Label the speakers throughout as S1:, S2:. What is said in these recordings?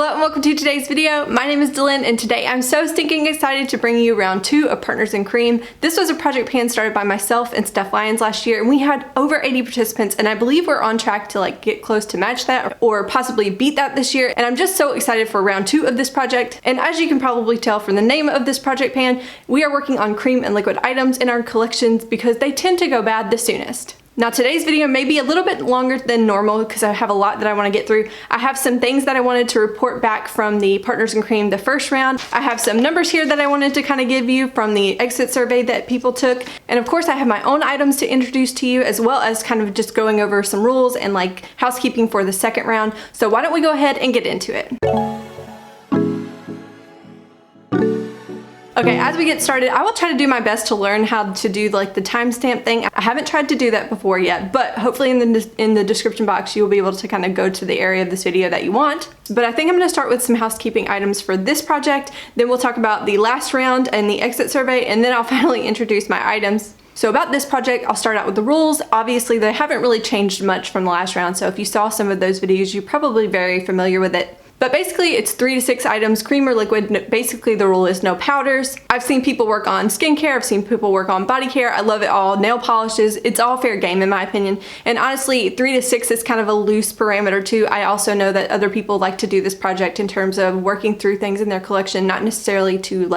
S1: Hello and welcome to today's video. My name is Dylan and today I'm so stinking excited to bring you round 2 of Partners in Cream. This was a project pan started by myself and Steph Lyons last year, and we had over 80 participants, and I believe we're on track to get close to match that or possibly beat that this year. And I'm just so excited for round 2 of this project. And as you can probably tell from the name of this project pan, we are working on cream and liquid items in our collections because they tend to go bad the soonest. Now today's video may be a little bit longer than normal because I have a lot that I want to get through. I have some things that I wanted to report back from the Partners in Cream the first round. I have some numbers here that I wanted to kind of give you from the exit survey that people took. And of course I have my own items to introduce to you, as well as kind of just going over some rules and housekeeping for the second round. So why don't we go ahead and get into it. Okay, as we get started, I will try to do my best to learn how to do the timestamp thing. I haven't tried to do that before yet, but hopefully in the description box you will be able to kind of go to the area of this video that you want. But I think I'm going to start with some housekeeping items for this project, then we'll talk about the last round and the exit survey, and then I'll finally introduce my items. So about this project, I'll start out with the rules. Obviously, they haven't really changed much from the last round, so if you saw some of those videos, you're probably very familiar with it. But basically it's 3 to 6 items, cream or liquid. Basically the rule is no powders. I've seen people work on skincare, I've seen people work on body care, I love it all, nail polishes, it's all fair game in my opinion. And honestly, 3 to 6 is kind of a loose parameter too. I also know that other people like to do this project in terms of working through things in their collection, not necessarily to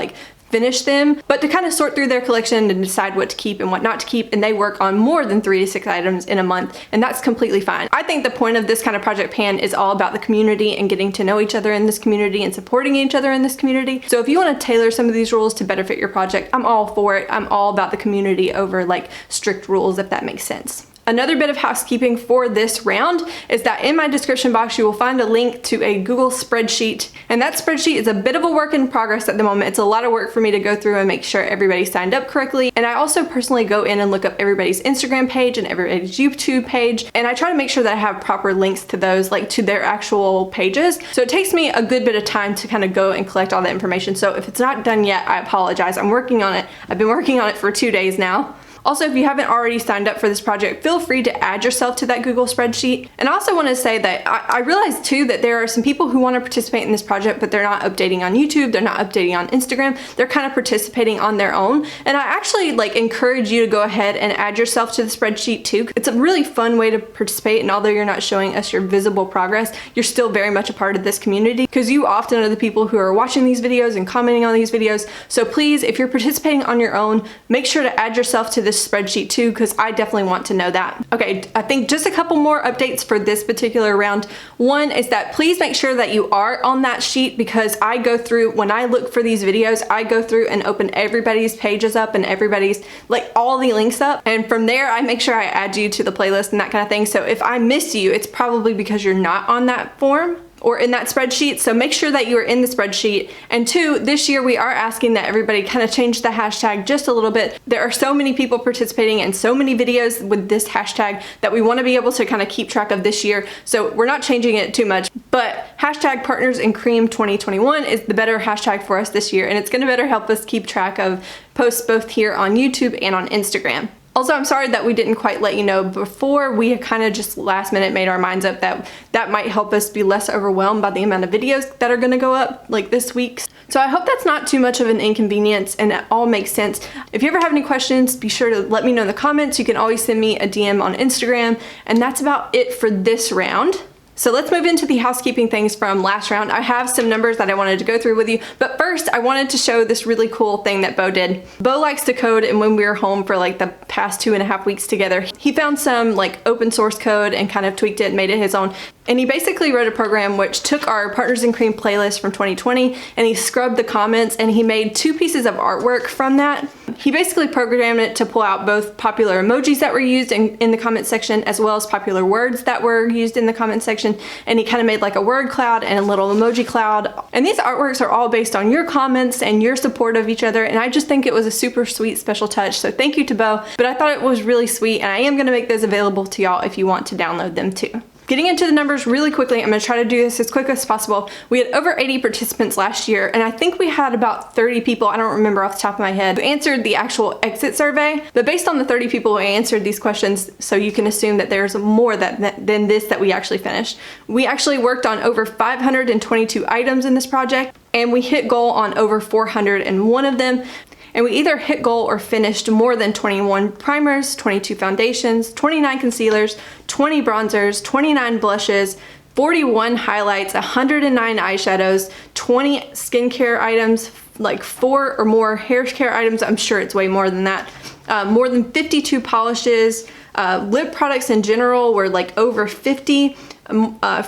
S1: finish them, but to kind of sort through their collection and decide what to keep and what not to keep, and they work on more than 3 to 6 items in a month, and that's completely fine. I think the point of this kind of project pan is all about the community and getting to know each other in this community and supporting each other in this community. So if you want to tailor some of these rules to better fit your project, I'm all for it. I'm all about the community over strict rules, if that makes sense. Another bit of housekeeping for this round is that in my description box you will find a link to a Google spreadsheet, and that spreadsheet is a bit of a work in progress at the moment. It's a lot of work for me to go through and make sure everybody signed up correctly, and I also personally go in and look up everybody's Instagram page and everybody's YouTube page, and I try to make sure that I have proper links to those, to their actual pages. So it takes me a good bit of time to kind of go and collect all that information. So if it's not done yet, I apologize. I'm working on it. I've been working on it for 2 days now. Also, if you haven't already signed up for this project, feel free to add yourself to that Google spreadsheet. And I also want to say that I realize too that there are some people who want to participate in this project, but they're not updating on YouTube, they're not updating on Instagram, they're kind of participating on their own. And I actually encourage you to go ahead and add yourself to the spreadsheet too. It's a really fun way to participate, and although you're not showing us your visible progress, you're still very much a part of this community because you often are the people who are watching these videos and commenting on these videos. So please, if you're participating on your own, make sure to add yourself to this spreadsheet too, because I definitely want to know that. Okay, I think just a couple more updates for this particular round. One is that please make sure that you are on that sheet, because I go through, when I look for these videos, I go through and open everybody's pages up and everybody's all the links up, and from there I make sure I add you to the playlist and that kind of thing. So if I miss you, it's probably because you're not on that form or in that spreadsheet, so make sure that you are in the spreadsheet. And 2, this year we are asking that everybody kind of change the hashtag just a little bit. There are so many people participating and so many videos with this hashtag that we want to be able to kind of keep track of this year, so we're not changing it too much. But hashtag Partners in Cream 2021 is the better hashtag for us this year, and it's going to better help us keep track of posts both here on YouTube and on Instagram. Also, I'm sorry that we didn't quite let you know before. We had kind of just last minute made our minds up that that might help us be less overwhelmed by the amount of videos that are going to go up this week. So I hope that's not too much of an inconvenience and it all makes sense. If you ever have any questions, be sure to let me know in the comments. You can always send me a DM on Instagram, and that's about it for this round. So let's move into the housekeeping things from last round. I have some numbers that I wanted to go through with you, but first I wanted to show this really cool thing that Bo did. Bo likes to code, and when we were home for the past 2.5 weeks together, he found some open source code and kind of tweaked it and made it his own. And he basically wrote a program which took our Partners in Cream playlist from 2020 and he scrubbed the comments and he made 2 pieces of artwork from that. He basically programmed it to pull out both popular emojis that were used in the comment section, as well as popular words that were used in the comment section. And he kind of made a word cloud and a little emoji cloud. And these artworks are all based on your comments and your support of each other. And I just think it was a super sweet special touch. So thank you to Bo. But I thought it was really sweet, and I am going to make those available to y'all if you want to download them too. Getting into the numbers really quickly, I'm going to try to do this as quick as possible. We had over 80 participants last year, and I think we had about 30 people, I don't remember off the top of my head, who answered the actual exit survey. But based on the 30 people who answered these questions, so you can assume that there's more than this that we actually finished. We actually worked on over 522 items in this project, and we hit goal on over 401 of them. And we either hit goal or finished more than 21 primers, 22 foundations, 29 concealers, 20 bronzers, 29 blushes, 41 highlights, 109 eyeshadows, 20 skincare items, like 4 or more hair care items. I'm sure it's way more than that. More than 52 polishes. Lip products in general were like over 50.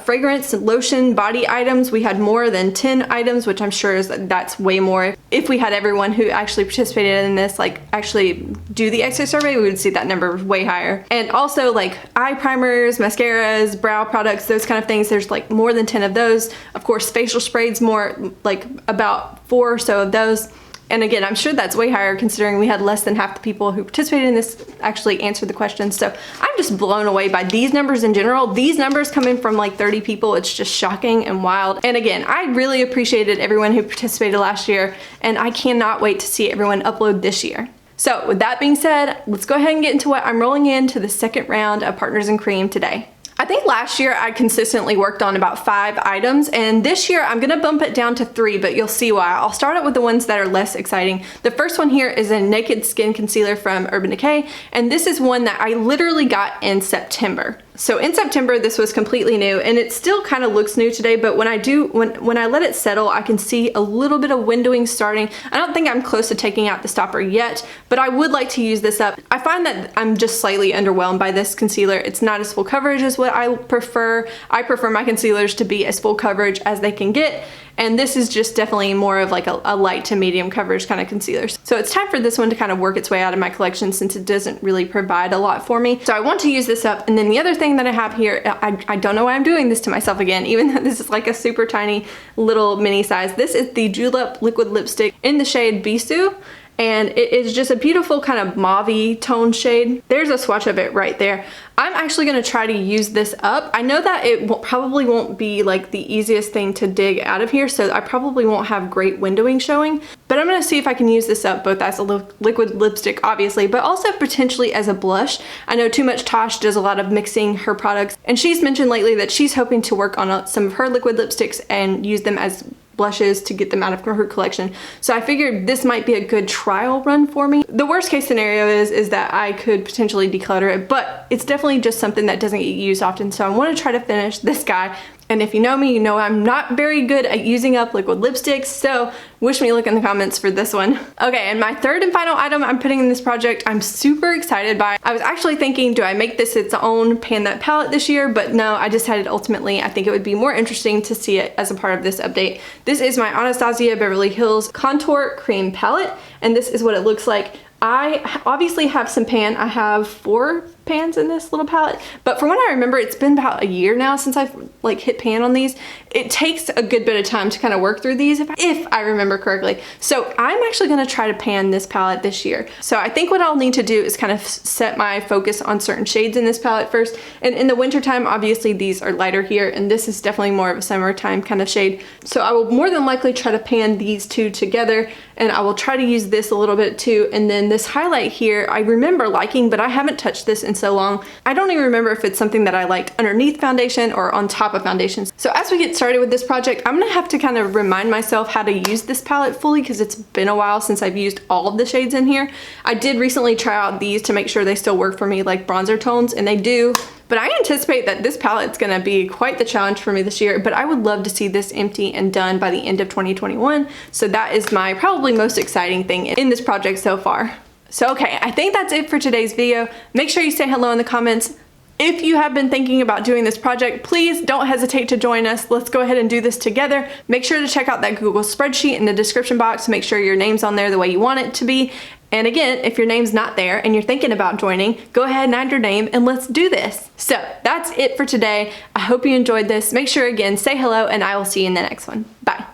S1: Fragrance, lotion, body items, we had more than 10 items, which I'm sure that's way more. If we had everyone who actually participated in this like actually do the exit survey, we would see that number way higher. And also like eye primers, mascaras, brow products, those kind of things, there's like more than 10 of those. Of course, facial sprays, more like about 4 or so of those. And again, I'm sure that's way higher considering we had less than half the people who participated in this actually answered the questions. So I'm just blown away by these numbers in general. These numbers coming from like 30 people, it's just shocking and wild. And again, I really appreciated everyone who participated last year, and I cannot wait to see everyone upload this year. So with that being said, let's go ahead and get into what I'm rolling into the second round of Partners in Cream today. I think last year I consistently worked on about 5 items, and this year I'm gonna bump it down to 3, but you'll see why. I'll start out with the ones that are less exciting. The first one here is a Naked Skin Concealer from Urban Decay, and this is one that I literally got in September. So in September, this was completely new, and it still kind of looks new today, but when I let it settle, I can see a little bit of windowing starting. I don't think I'm close to taking out the stopper yet, but I would like to use this up. I find that I'm just slightly underwhelmed by this concealer. It's not as full coverage as what I prefer. I prefer my concealers to be as full coverage as they can get. And this is just definitely more of like a light to medium coverage kind of concealer. So it's time for this one to kind of work its way out of my collection since it doesn't really provide a lot for me. So I want to use this up. And then the other thing that I have here, I don't know why I'm doing this to myself again, even though this is like a super tiny little mini size. This is the Julep liquid lipstick in the shade Bisou. And it is just a beautiful kind of mauve-y tone shade. There's a swatch of it right there. I'm actually gonna try to use this up. I know that it probably won't be like the easiest thing to dig out of here, so I probably won't have great windowing showing, but I'm gonna see if I can use this up both as a liquid lipstick, obviously, but also potentially as a blush. I know Too Much Tosh does a lot of mixing her products, and she's mentioned lately that she's hoping to work on some of her liquid lipsticks and use them as blushes to get them out of her collection. So I figured this might be a good trial run for me. The worst case scenario is that I could potentially declutter it, but it's definitely just something that doesn't get used often. So I want to try to finish this guy. And if you know me, you know I'm not very good at using up liquid lipsticks, so wish me luck in the comments for this one. Okay, and my third and final item I'm putting in this project, I'm super excited by. I was actually thinking, do I make this its own Pan That palette this year? But no, I decided ultimately I think it would be more interesting to see it as a part of this update. This is my Anastasia Beverly Hills Contour Cream Palette, and this is what it looks like. I obviously have some pan. I have 4 pans in this little palette, but from what I remember, it's been about a year now since I've like hit pan on these. It takes a good bit of time to kind of work through these if I remember correctly. So I'm actually going to try to pan this palette this year. So I think what I'll need to do is kind of set my focus on certain shades in this palette first. And in the winter time, obviously these are lighter here, and this is definitely more of a summertime kind of shade. So I will more than likely try to pan these two together, and I will try to use this a little bit too. And then this highlight here, I remember liking, but I haven't touched this in so long. I don't even remember if it's something that I liked underneath foundation or on top of foundations. So as we get started with this project, I'm gonna have to kind of remind myself how to use this palette fully because it's been a while since I've used all of the shades in here. I did recently try out these to make sure they still work for me, like bronzer tones, and they do. But I anticipate that this palette's gonna be quite the challenge for me this year, but I would love to see this empty and done by the end of 2021. So that is my probably most exciting thing in this project so far. So okay, I think that's it for today's video. Make sure you say hello in the comments. If you have been thinking about doing this project, please don't hesitate to join us. Let's go ahead and do this together. Make sure to check out that Google spreadsheet in the description box to make sure your name's on there the way you want it to be. And again, if your name's not there and you're thinking about joining, go ahead and add your name and let's do this. So that's it for today. I hope you enjoyed this. Make sure again, say hello, and I will see you in the next one. Bye.